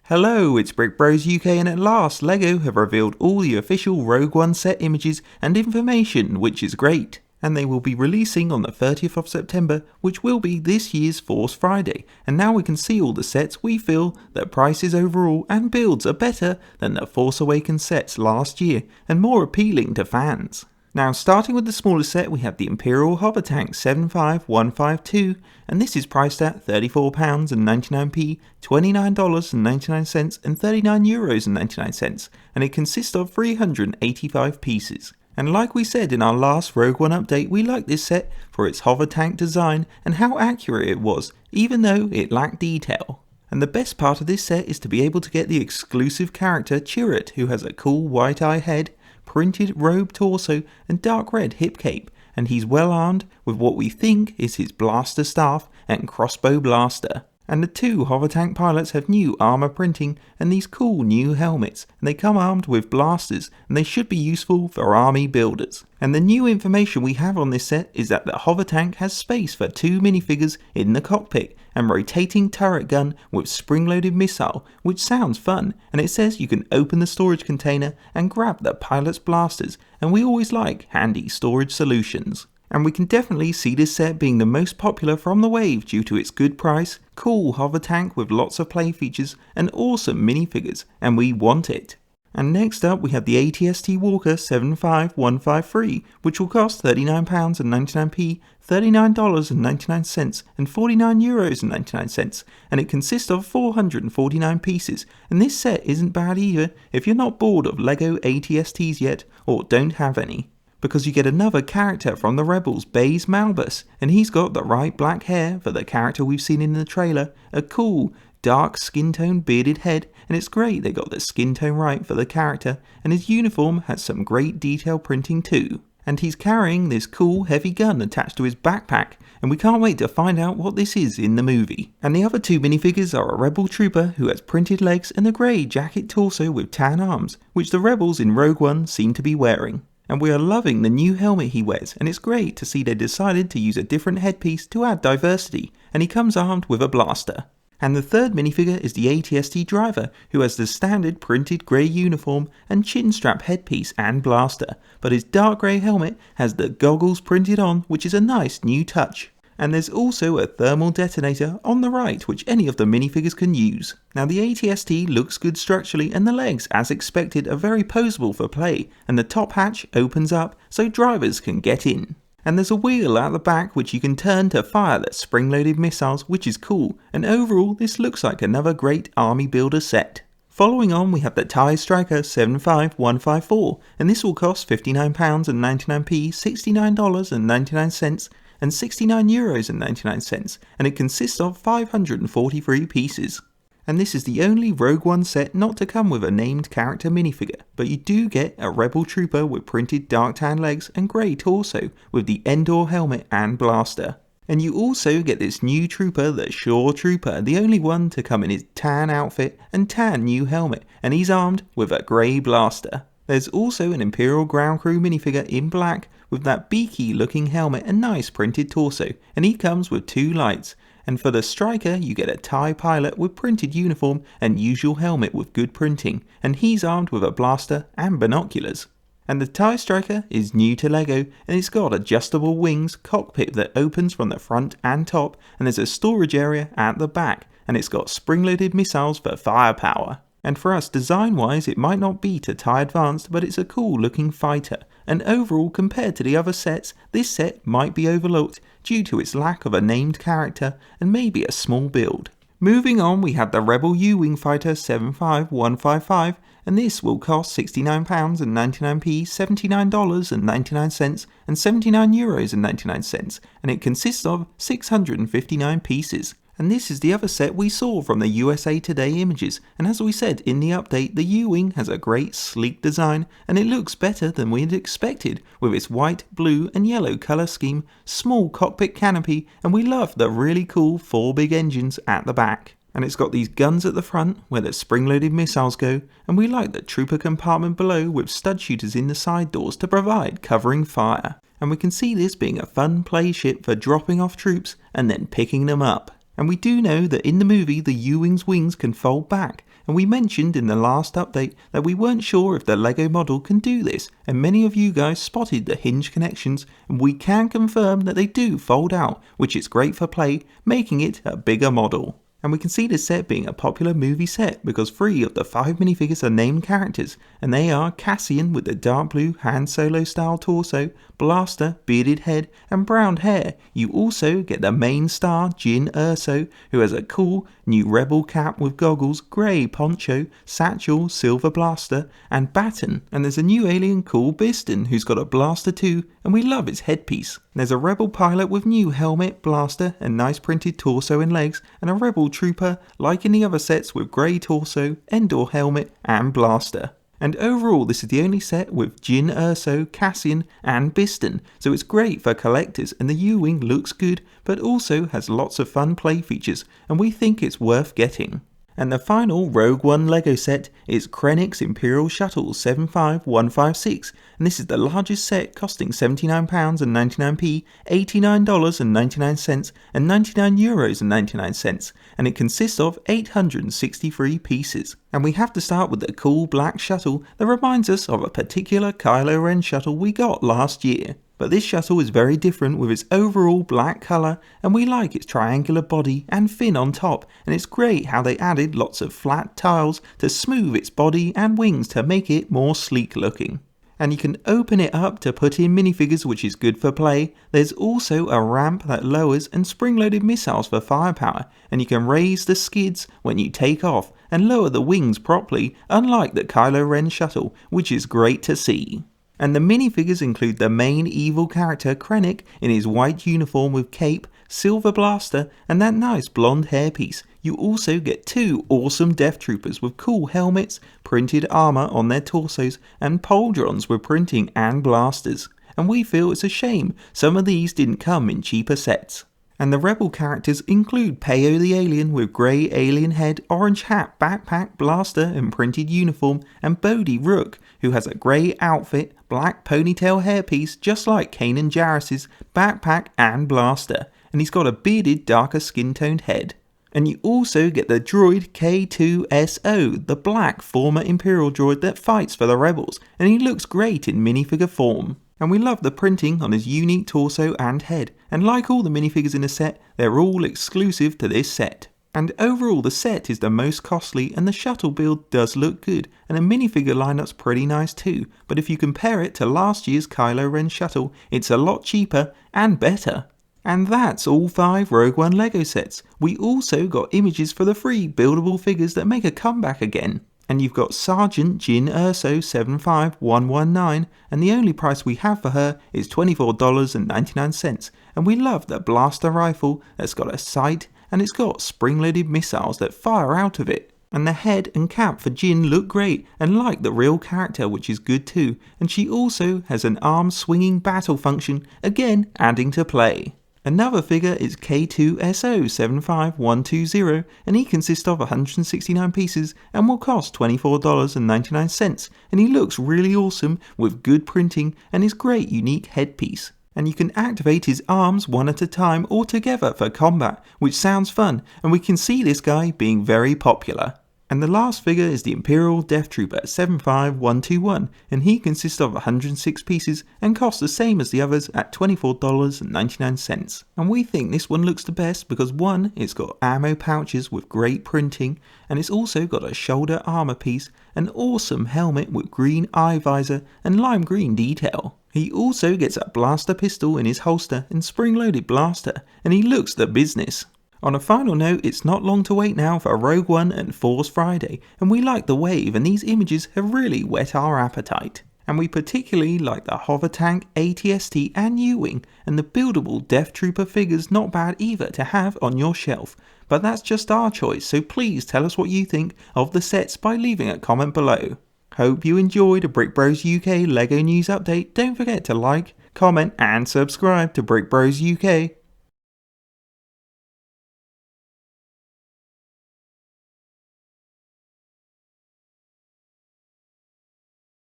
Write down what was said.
Hello, it's Brick Bros UK, and at last LEGO have revealed all the official Rogue One set images and information, which is great. And they will be releasing on the 30th of September, which will be this year's Force Friday. And now we can see all the sets. We feel that prices overall and builds are better than the Force Awakens sets last year and more appealing to fans. Now, starting with the smallest set, we have the Imperial HOVERTANK 75152, and this is priced at £34.99p, $29.99 and €39.99, and it consists of 385 pieces. And like we said in our last Rogue One update, we like this set for its HOVERTANK design and how accurate it was, even though it lacked detail. And the best part of this set is to be able to get the exclusive character Chirrut, who has a cool white eye head, printed robe torso and dark red hip cape, and he's well armed with what we think is his blaster staff and crossbow blaster. And the two HOVERTANK pilots have new armor printing and these cool new helmets, and they come armed with blasters, and they should be useful for army builders. And the new information we have on this set is that the HOVERTANK has space for 2 minifigures in the cockpit and rotating turret gun with spring-loaded missile, which sounds fun, and it says you can open the storage container and grab the pilot's blasters, and we always like handy storage solutions. And we can definitely see this set being the most popular from the wave due to its good price, cool HOVERTANK with lots of play features and awesome minifigures, and we want it. And next up we have the Ats T Walker 75153, which will cost £39.99p, $39.99 and €49.99, and it consists of 449 pieces, and this set isn't bad either if you're not bored of LEGO ATSTs yet or don't have any. Because you get another character from the Rebels, Baze Malbus, and he's got the right black hair for the character we've seen in the trailer, a cool, dark skin tone bearded head, and it's great they got the skin tone right for the character, and his uniform has some great detail printing too. And he's carrying this cool heavy gun attached to his backpack, and we can't wait to find out what this is in the movie. And the other 2 minifigures are a Rebel Trooper who has printed legs and a grey jacket torso with tan arms, which the Rebels in Rogue One seem to be wearing. And we are loving the new helmet he wears, and it's great to see they decided to use a different headpiece to add diversity, and he comes armed with a blaster. And the third minifigure is the ATST driver, who has the standard printed grey uniform and chin strap headpiece and blaster, but his dark grey helmet has the goggles printed on, which is a nice new touch. And there's also a thermal detonator on the right, which any of the minifigures can use. Now the ATST looks good structurally, and the legs, as expected, are very poseable for play, and the top hatch opens up so drivers can get in. And there's a wheel at the back which you can turn to fire the spring-loaded missiles, which is cool, and overall this looks like another great army builder set. Following on we have the TIE Striker 75154, and this will cost £59.99p, $69.99 and €69.99, and it consists of 543 pieces. And this is the only Rogue One set not to come with a named character minifigure, but you do get a Rebel Trooper with printed dark tan legs and grey torso with the Endor helmet and blaster. And you also get this new trooper, the Shore Trooper, the only one to come in his tan outfit and tan new helmet, and he's armed with a grey blaster. There's also an Imperial Ground Crew minifigure in black with that beaky looking helmet and nice printed torso, and he comes with 2 lights. And for the Striker you get a TIE pilot with printed uniform and usual helmet with good printing, and he's armed with a blaster and binoculars. And the TIE Striker is new to LEGO, and it's got adjustable wings, cockpit that opens from the front and top, and there's a storage area at the back, and it's got spring-loaded missiles for firepower. And for us, design-wise, it might not be to TIE Advanced, but it's a cool-looking fighter. And overall, compared to the other sets, this set might be overlooked due to its lack of a named character and maybe a small build. Moving on, we have the Rebel U-Wing Fighter 75155, and this will cost £69.99p, $79.99 and €79.99, and it consists of 659 pieces. And this is the other set we saw from the USA Today images, and as we said in the update, the U-Wing has a great sleek design, and it looks better than we had expected, with its white, blue and yellow colour scheme, small cockpit canopy, and we love the really cool 4 big engines at the back. And it's got these guns at the front where the spring-loaded missiles go, and we like the trooper compartment below with stud shooters in the side doors to provide covering fire. And we can see this being a fun play ship for dropping off troops and then picking them up. And we do know that in the movie the U-Wing's wings can fold back, and we mentioned in the last update that we weren't sure if the LEGO model can do this, and many of you guys spotted the hinge connections, and we can confirm that they do fold out, which is great for play, making it a bigger model. And we can see this set being a popular movie set because 3 of the 5 minifigures are named characters, and they are Cassian with the dark blue Han Solo style torso, Blaster, bearded head, and brown hair. You also get the main star, Jyn Erso, who has a cool new rebel cap with goggles, grey poncho, satchel, silver blaster, and baton. And there's a new alien called Biston, who's got a blaster too, and we love its headpiece. There's a rebel pilot with new helmet, blaster, and nice printed torso and legs, and a rebel trooper, like in the other sets, with grey torso, Endor helmet, and blaster. And overall, this is the only set with Jyn Erso, Cassian, and Biston, so it's great for collectors, and the U-Wing looks good, but also has lots of fun play features, and we think it's worth getting. And the final Rogue One LEGO set is Krennic's Imperial Shuttles 75156, and this is the largest set, costing £79.99p, $89.99 and €99.99, and it consists of 863 pieces. And we have to start with the cool black shuttle that reminds us of a particular Kylo Ren shuttle we got last year. But this shuttle is very different with its overall black colour, and we like its triangular body and fin on top, and it's great how they added lots of flat tiles to smooth its body and wings to make it more sleek looking. And you can open it up to put in minifigures, which is good for play. There's also a ramp that lowers and spring-loaded missiles for firepower, and you can raise the skids when you take off and lower the wings properly, unlike the Kylo Ren shuttle, which is great to see. And the minifigures include the main evil character Krennic in his white uniform with cape, silver blaster, and that nice blonde hairpiece. You also get 2 awesome Death Troopers with cool helmets, printed armor on their torsos, and pauldrons with printing and blasters. And we feel it's a shame some of these didn't come in cheaper sets. And the rebel characters include Peyo the alien with grey alien head, orange hat, backpack, blaster and printed uniform, and Bodhi Rook, who has a grey outfit, black ponytail hairpiece just like Kanan Jarrus's, backpack and blaster, and he's got a bearded darker skin toned head. And you also get the droid K2SO, the black former Imperial droid that fights for the rebels, and he looks great in minifigure form. And we love the printing on his unique torso and head, and like all the minifigures in the set, they're all exclusive to this set. And overall the set is the most costly, and the shuttle build does look good, and the minifigure lineup's pretty nice too, but if you compare it to last year's Kylo Ren shuttle, it's a lot cheaper and better. And that's all 5 Rogue One LEGO sets. We also got images for the free buildable figures that make a comeback again. And you've got Sergeant Jyn Erso 75119, and the only price we have for her is $24.99, and we love the blaster rifle that's got a sight, and it's got spring-loaded missiles that fire out of it. And the head and cap for Jyn look great and like the real character, which is good too, and she also has an arm-swinging battle function, again adding to play. Another figure is K2SO 75120, and he consists of 169 pieces and will cost $24.99, and he looks really awesome with good printing and his great unique headpiece. And you can activate his arms one at a time or together for combat, which sounds fun, and we can see this guy being very popular. And the last figure is the Imperial Death Trooper 75121, and he consists of 106 pieces and costs the same as the others at $24.99. And we think this one looks the best because 1, it's got ammo pouches with great printing, and it's also got a shoulder armor piece, an awesome helmet with green eye visor and lime green detail. He also gets a blaster pistol in his holster and spring-loaded blaster, and he looks the business. On a final note, it's not long to wait now for Rogue One and Force Friday, and we like the wave, and these images have really whet our appetite. And we particularly like the HOVERTANK, AT-ST and U-Wing, and the buildable Death Trooper figures not bad either to have on your shelf. But that's just our choice, so please tell us what you think of the sets by leaving a comment below. Hope you enjoyed a Brick Bros UK LEGO news update. Don't forget to like, comment and subscribe to Brick Bros UK.